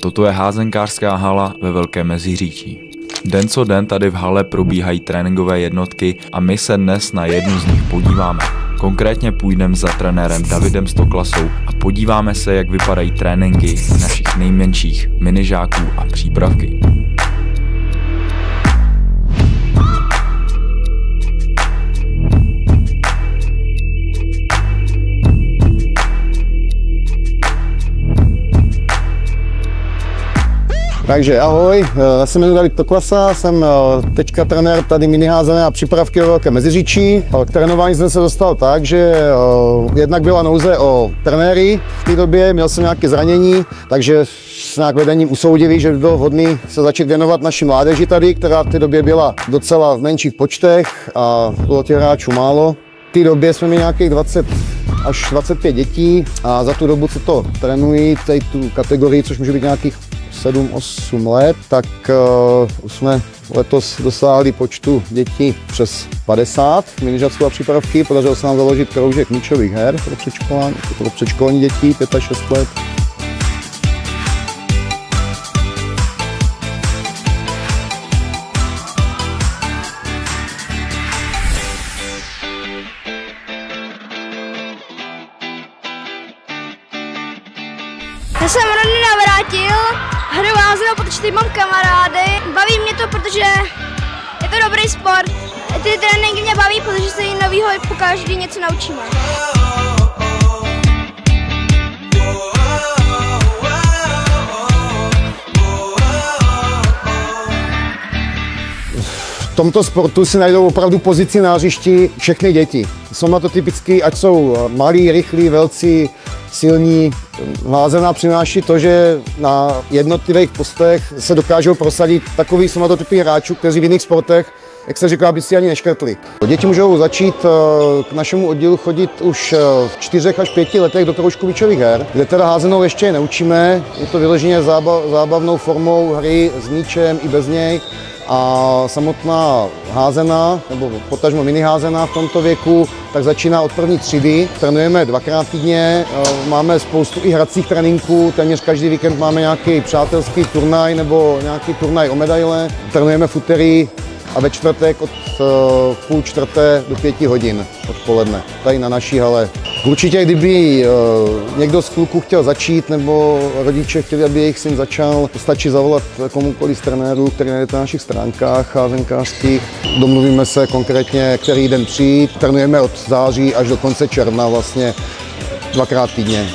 Toto je házenkářská hala ve Velkém Meziříčí. Den co den tady v hale probíhají tréninkové jednotky a my se dnes na jednu z nich podíváme. Konkrétně půjdeme za trenérem Davidem Stoklasou a podíváme se, jak vypadají tréninky našich nejmenších minižáků a přípravky. Takže ahoj, já se jmenuji David Stoklasa, jsem teďka trenér tady miniházené a přípravky ve Velkém Meziříčí. K trénování jsem se dostal tak, že jednak byla nouze o trenéry v té době, měl jsem nějaké zranění, takže s nějak vedením usoudili, že by bylo vhodné se začít věnovat naší mládeži tady, která v té době byla docela v menších počtech a bylo těch hráčů málo. V té době jsme měli nějakých 20 až 25 dětí a za tu dobu, co to trénují, tady tu kategorii, což může být nějakých 7-8 let, tak už jsme letos dosáhli počtu dětí přes 50 minižáků a přípravky. Podařilo se nám založit kroužek míčových her pro předškolní dětí 5 až 6 let. Já jsem Ronny navrátil, hru házenou, protože teď mám kamarády. Baví mě to, protože je to dobrý sport. Ty tréninky mě baví, protože se jí novýho po každý něco naučíme. V tomto sportu si najdou opravdu pozici na hřišti všechny děti. Jsou na to typicky, ať jsou malí, rychlí, velcí, silní. Házená přináší to, že na jednotlivých postech se dokážou prosadit takový somatotypy hráčů, kteří v jiných sportech, jak se říká, aby si ani neškrtli. Děti můžou začít k našemu oddílu chodit už v 4 až 5 letech do kroužku míčových her, kde teda házenou ještě neučíme. Je to vyloženě zábavnou formou hry s míčem i bez něj. A samotná házená, nebo potažmo miniházená v tomto věku, tak začíná od první třídy. Trénujeme 2krát týdně, máme spoustu i hracích tréninků, téměř každý víkend máme nějaký přátelský turnaj nebo nějaký turnaj o medaile. Trénujeme v úterý a ve čtvrtek od půl čtvrté do 5 hodin odpoledne, tady na naší hale. Určitě, kdyby někdo z kluků chtěl začít, nebo rodiče chtěli, aby jejich syn začal, stačí zavolat komukoliv z trenérů, který najdete na našich stránkách házenkářských. Domluvíme se konkrétně, který den přijít. Trénujeme od září až do konce června, vlastně 2krát týdně.